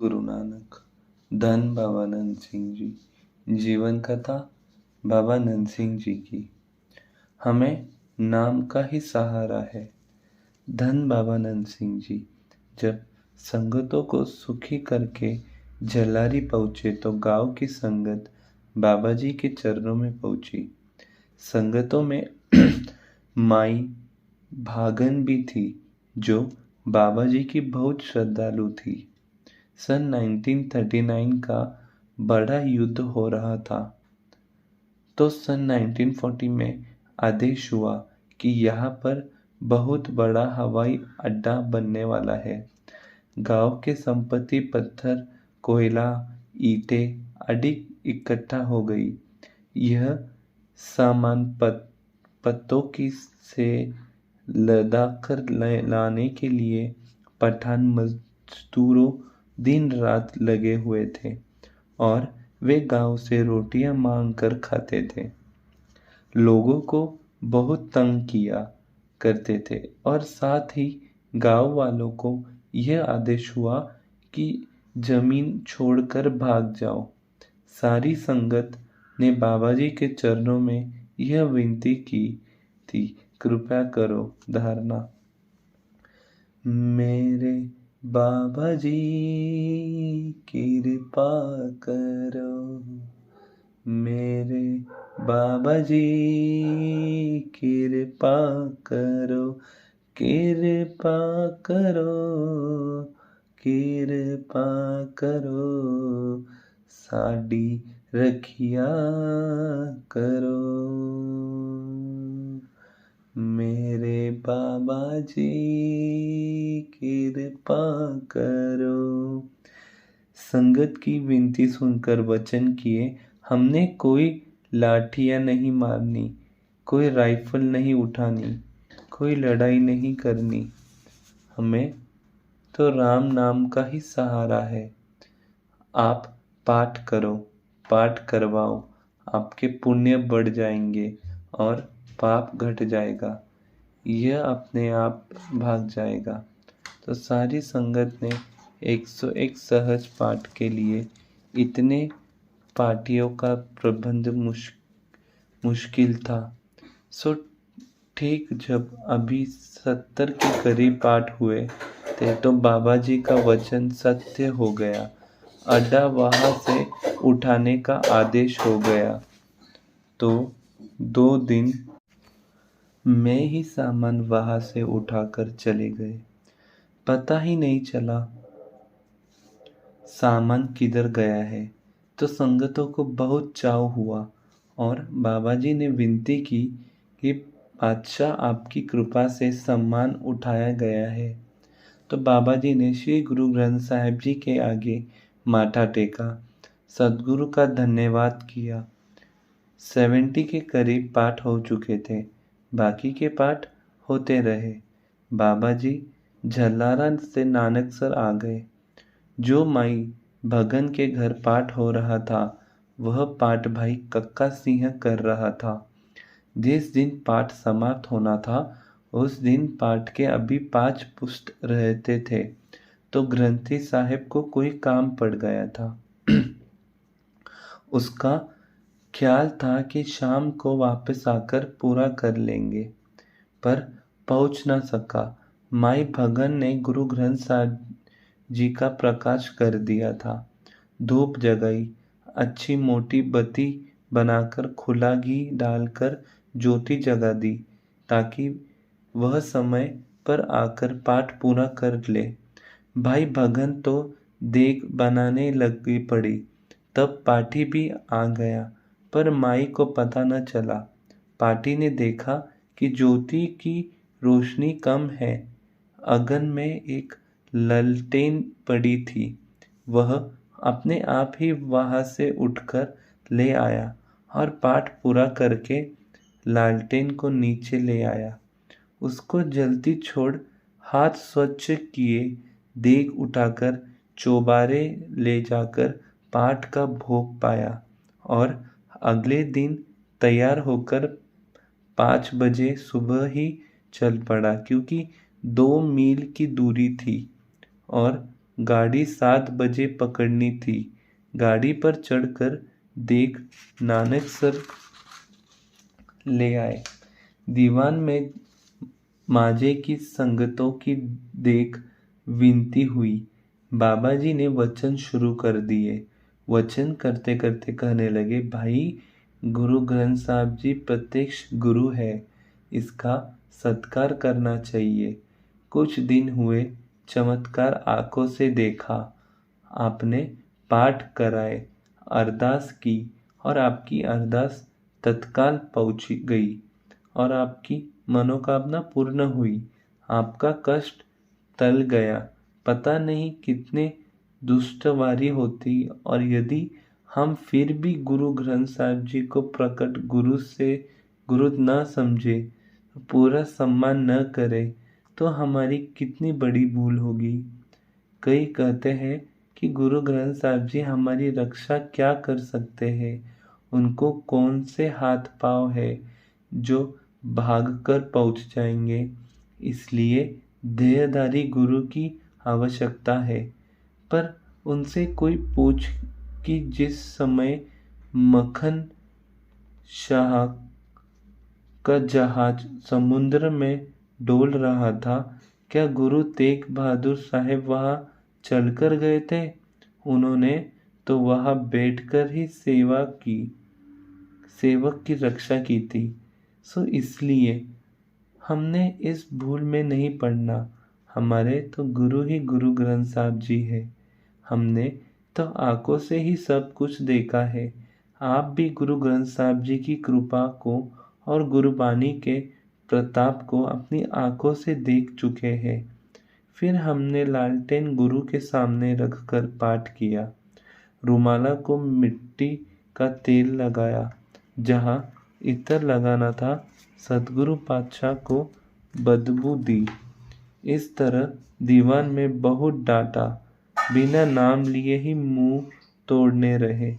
गुरु नानक। धन बाबा नंद सिंह जी। जीवन कथा बाबा नंद सिंह जी की। हमें नाम का ही सहारा है। धन बाबा नंद सिंह जी जब संगतों को सुखी करके जलारी पहुंचे तो गांव की संगत बाबा जी के चरणों में पहुंची। संगतों में माई भागन भी थी जो बाबा जी की बहुत श्रद्धालु थी। सन 1939 का बड़ा युद्ध हो रहा था तो सन 1940 में आदेश हुआ कि यहाँ पर बहुत बड़ा हवाई अड्डा बनने वाला है। गांव के संपत्ति पत्थर, कोयला, ईंटें आदि इकट्ठा हो गई। यह सामान पत्तों की से लदाकर लाने के लिए पठान मजदूरों दिन रात लगे हुए थे और वे गांव से रोटियां मांग कर खाते थे। लोगों को बहुत तंग किया करते थे और साथ ही गांव वालों को यह आदेश हुआ कि जमीन छोड़कर भाग जाओ। सारी संगत ने बाबा जी के चरणों में यह विनती की थी, कृपया करो धारणा। मेरे बाबा जी कृपा करो, मेरे बाबा जी कृपा करो, कृपा करो, कृपा करो, साडी रखिया करो। मेरे बाबा जी कृपा करो। संगत की विनती सुनकर वचन किए, हमने कोई लाठियां नहीं मारनी, कोई राइफल नहीं उठानी, कोई लड़ाई नहीं करनी। हमें तो राम नाम का ही सहारा है। आप पाठ करो, पाठ करवाओ, आपके पुण्य बढ़ जाएंगे और पाप घट जाएगा, यह अपने आप भाग जाएगा। तो सारी संगत ने 101 सहज पाठ के लिए इतने पाठियों का प्रबंध मुश्किल था। सो ठीक जब अभी 70 के करीब पाठ हुए थे तो बाबा जी का वचन सत्य हो गया। अड्डा वहां से उठाने का आदेश हो गया। तो 2 दिन में ही सामान वहां से उठाकर चले गए। पता ही नहीं चला सामान किधर गया है। तो संगतों को बहुत चाव हुआ और बाबा जी ने विनती की कि बादशाह आपकी कृपा से सामान उठाया गया है। तो बाबा जी ने श्री गुरु ग्रंथ साहिब जी के आगे माथा टेका, सदगुरु का धन्यवाद किया। 70 के करीब पाठ हो चुके थे, बाकी के पाठ होते रहे। बाबा जी झल्लारा से नानकसर आ गए। जो माई भगन के घर पाठ हो रहा था वह पाठ भाई कक्का सिंह कर रहा था। जिस दिन पाठ समाप्त होना था उस दिन पाठ के अभी 5 पुष्ट रहते थे तो ग्रंथी साहब को कोई काम पड़ गया था। उसका ख्याल था कि शाम को वापस आकर पूरा कर लेंगे, पर पहुंच न सका। माई भगन ने गुरु ग्रंथ साहब जी का प्रकाश कर दिया था। धूप जगाई, अच्छी मोटी बत्ती बनाकर खुला घी डालकर ज्योति जगा दी ताकि वह समय पर आकर पाठ पूरा कर ले। भाई भगन तो देग बनाने लगी पड़ी। तब पाठी भी आ गया पर माई को पता न चला। पाठी ने देखा कि ज्योति की रोशनी कम है। अगन में एक ललटेन पड़ी थी। वह अपने आप ही वहां से उठकर ले आया और पाठ पूरा करके लालटेन को नीचे ले आया। उसको जल्दी छोड़ हाथ स्वच्छ किए, देग उठाकर चौबारे ले जाकर पाठ का भोग पाया और अगले दिन तैयार होकर 5 बजे सुबह ही चल पड़ा क्योंकि 2 मील की दूरी थी और गाड़ी 7 बजे पकड़नी थी। गाड़ी पर चढ़कर देख नानक सर ले आए। दीवान में माजे की संगतों की देख विनती हुई। बाबा जी ने वचन शुरू कर दिए। वचन करते करते कहने लगे, भाई गुरु ग्रंथ साहब जी प्रत्यक्ष गुरु है, इसका सत्कार करना चाहिए। कुछ दिन हुए, चमत्कार आंखों से देखा। आपने पाठ कराए, अरदास की और आपकी अरदास तत्काल पहुंची गई और आपकी मनोकामना पूर्ण हुई। आपका कष्ट टल गया। पता नहीं कितने दुष्टवारी होती और यदि हम फिर भी गुरु ग्रंथ साहब जी को प्रकट गुरु न समझे, पूरा सम्मान न करे, तो हमारी कितनी बड़ी भूल होगी। कई कहते हैं कि गुरु ग्रंथ साहब जी हमारी रक्षा क्या कर सकते हैं। उनको कौन से हाथ पांव है जो भागकर पहुंच जाएंगे। इसलिए देहधारी गुरु की आवश्यकता है। पर उनसे कोई पूछ कि जिस समय मक्खन शाह का जहाज समुद्र में डोल रहा था, क्या गुरु तेग बहादुर साहेब वहां चलकर गए थे? उन्होंने तो वहां बैठकर ही सेवक की रक्षा की थी। सो इसलिए हमने इस भूल में नहीं पड़ना। हमारे तो गुरु ही गुरु ग्रंथ साहब जी है। हमने तो आंखों से ही सब कुछ देखा है। आप भी गुरु ग्रंथ साहब जी की कृपा को और गुरुबानी के प्रताप को अपनी आंखों से देख चुके हैं। फिर हमने लालटेन गुरु के सामने रखकर पाठ किया। रुमाला को मिट्टी का तेल लगाया। जहाँ इत्र लगाना था, सदगुरु पातशाह को बदबू दी। इस तरह दीवान में बहुत डांटा। बिना नाम लिए ही मुंह तोड़ने रहे।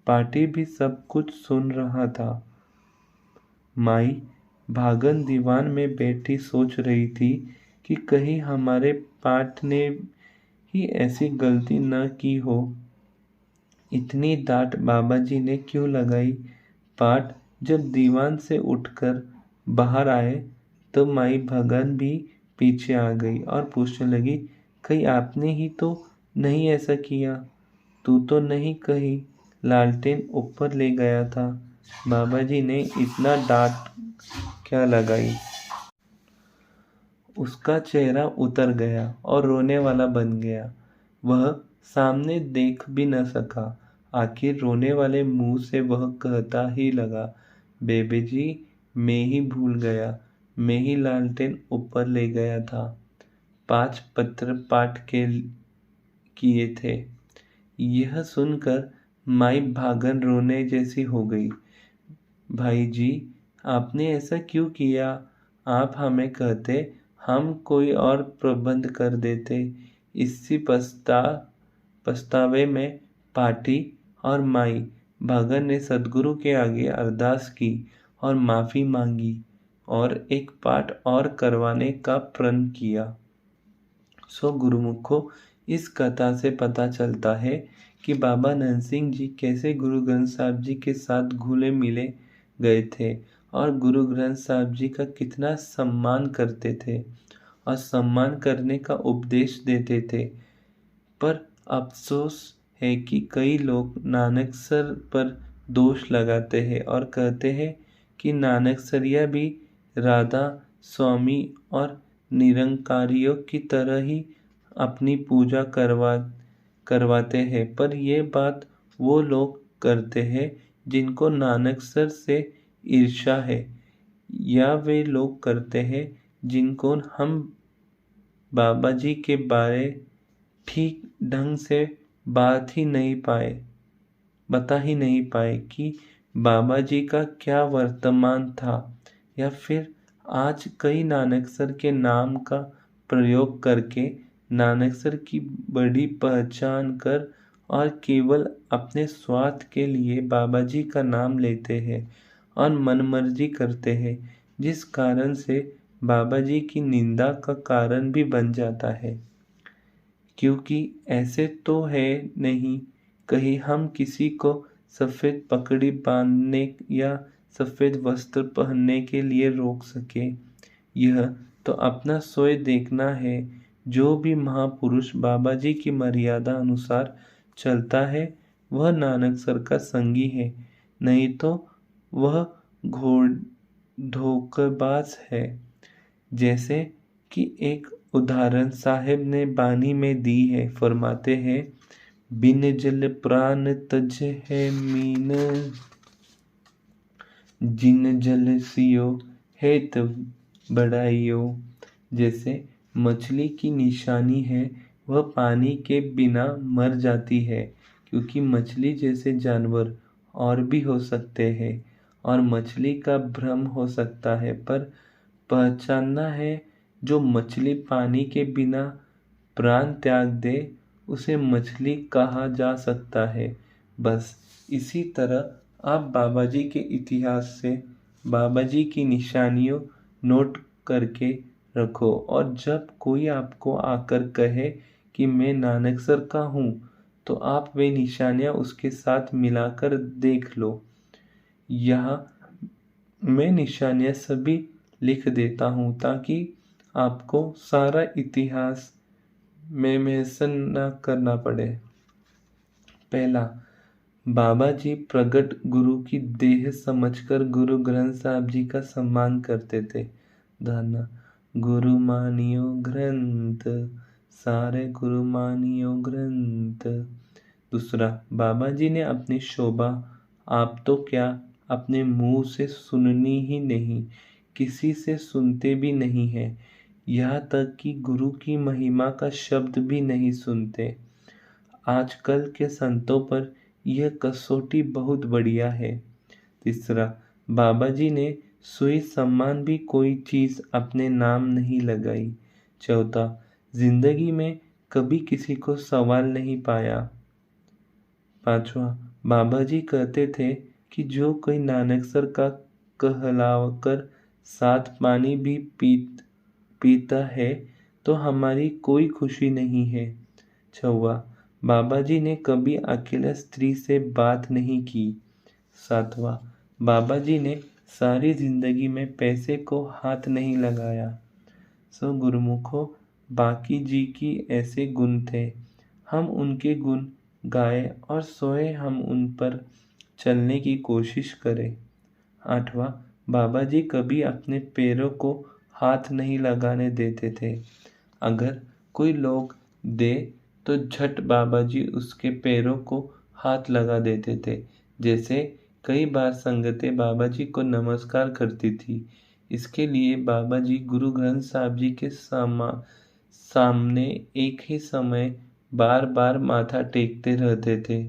पाटी भी सब कुछ सुन रहा था। माई भागन दीवान में बैठी सोच रही थी कि कहीं हमारे पाठ ने ही ऐसी गलती न की हो। इतनी डांट बाबा जी ने क्यों लगाई? पाठ जब दीवान से उठकर बाहर आए तो माई भगन भी पीछे आ गई और पूछने लगी, कहीं आपने ही तो नहीं ऐसा किया? तू तो नहीं कही लालटेन ऊपर ले गया था। बाबा जी ने इतना डांट क्या लगाई? उसका चेहरा उतर गया और रोने वाला बन गया। वह सामने देख भी न सका। आखिर रोने वाले मुंह से वह कहता ही लगा, बेबे जी, मैं ही भूल गया। मैं ही लालटेन ऊपर ले गया था। 5 पत्र पाठ के किए थे। यह सुनकर माई भागन रोने जैसी हो गई। भाई जी, आपने ऐसा क्यों किया? आप हमें कहते, हम कोई और प्रबंध कर देते। इसी पछतावे में पाठी और माई भागन ने सदगुरु के आगे अरदास की और माफी मांगी और एक पाठ और करवाने का प्रण किया। सो गुरुमुखों, इस कथा से पता चलता है कि बाबा नरसिंह जी कैसे गुरु ग्रंथ साहब जी के साथ घुले मिले गए थे और गुरु ग्रंथ साहब जी का कितना सम्मान करते थे और सम्मान करने का उपदेश देते थे। पर अफसोस है कि कई लोग नानक सर पर दोष लगाते हैं और कहते हैं कि नानक सरिया भी राधा स्वामी और निरंकारियों की तरह ही अपनी पूजा करवाते हैं। पर ये बात वो लोग करते हैं जिनको नानक सर से ईर्ष्या है, या वे लोग करते हैं जिनको हम बाबा जी के बारे ठीक ढंग से बता ही नहीं पाए कि बाबा जी का क्या वर्तमान था, या फिर आज कई नानकसर के नाम का प्रयोग करके नानकसर की बड़ी पहचान कर और केवल अपने स्वार्थ के लिए बाबा जी का नाम लेते हैं और मनमर्जी करते हैं, जिस कारण से बाबा जी की निंदा का कारण भी बन जाता है। क्योंकि ऐसे तो है नहीं कहीं हम किसी को सफ़ेद पगड़ी बांधने या सफ़ेद वस्त्र पहनने के लिए रोक सके। यह तो अपना स्वयं देखना है। जो भी महापुरुष बाबा जी की मर्यादा अनुसार चलता है वह नानक सर का संगी है, नहीं तो वह घोड़ धोखेबाज है। जैसे कि एक उदाहरण साहेब ने बानी में दी है, फरमाते हैं, बिन जल प्राण तज है मीन, जिन जल सियो है तब बढ़ाइयो। जैसे मछली की निशानी है वह पानी के बिना मर जाती है, क्योंकि मछली जैसे जानवर और भी हो सकते हैं और मछली का भ्रम हो सकता है, पर पहचानना है जो मछली पानी के बिना प्राण त्याग दे उसे मछली कहा जा सकता है। बस इसी तरह आप बाबा जी के इतिहास से बाबा जी की निशानियों नोट करके रखो और जब कोई आपको आकर कहे कि मैं नानकसर का हूँ तो आप वे निशानियाँ उसके साथ मिलाकर देख लो। यहाँ मैं निशानियाँ सभी लिख देता हूँ ताकि आपको सारा इतिहास में मेंशन न करना पड़े। पहला, बाबा जी प्रगट गुरु की देह समझकर गुरु ग्रंथ साहब जी का सम्मान करते थे। धन्ना गुरु मानियो ग्रंथ, सारे गुरु मानियो ग्रंथ। दूसरा, बाबा जी ने अपनी शोभा आप तो क्या अपने मुंह से सुननी ही नहीं, किसी से सुनते भी नहीं है, यहाँ तक कि गुरु की महिमा का शब्द भी नहीं सुनते। आजकल के संतों पर यह कसौटी बहुत बढ़िया है। तीसरा, बाबा जी ने सुई सम्मान भी कोई चीज़ अपने नाम नहीं लगाई। चौथा, जिंदगी में कभी किसी को सवाल नहीं पाया। पांचवा, बाबा जी कहते थे कि जो कोई नानकसर का कहलाकर साथ पानी भी पीता है तो हमारी कोई खुशी नहीं है। छठवा, बाबा जी ने कभी अकेला स्त्री से बात नहीं की। सातवां, बाबा जी ने सारी जिंदगी में पैसे को हाथ नहीं लगाया। सो गुरुमुखों, बाकी जी की ऐसे गुण थे, हम उनके गुण गाए और सोए हम उन पर चलने की कोशिश करें। आठवां, बाबा जी कभी अपने पैरों को हाथ नहीं लगाने देते थे। अगर कोई लोग दे तो झट बाबा जी उसके पैरों को हाथ लगा देते थे। जैसे कई बार संगतें बाबा जी को नमस्कार करती थी। इसके लिए बाबा जी गुरु ग्रंथ साहब जी के सामने एक ही समय बार बार माथा टेकते रहते थे।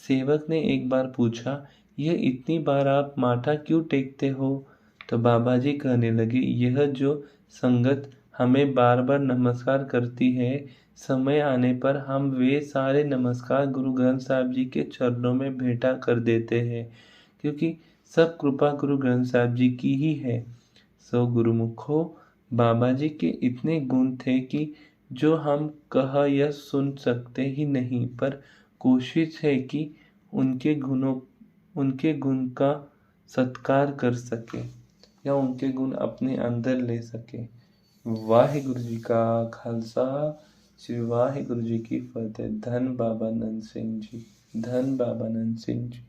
सेवक ने एक बार पूछा, यह इतनी बार आप माथा क्यों टेकते हो? तो बाबा जी कहने लगे, यह जो संगत हमें बार बार नमस्कार करती है, समय आने पर हम वे सारे नमस्कार गुरु ग्रंथ साहब जी के चरणों में भेंटा कर देते हैं, क्योंकि सब कृपा गुरु ग्रंथ साहब जी की ही है। सो गुरुमुखों, बाबा जी के इतने गुण थे कि जो हम कह या सुन सकते ही नहीं, पर कोशिश है कि उनके गुण का सत्कार कर सके या उनके गुण अपने अंदर ले सके। वाहिगुरु जी का खालसा, श्री वाहिगुरु जी की फतेह। धन बाबा नंद सिंह जी, धन बाबा नंद सिंह जी।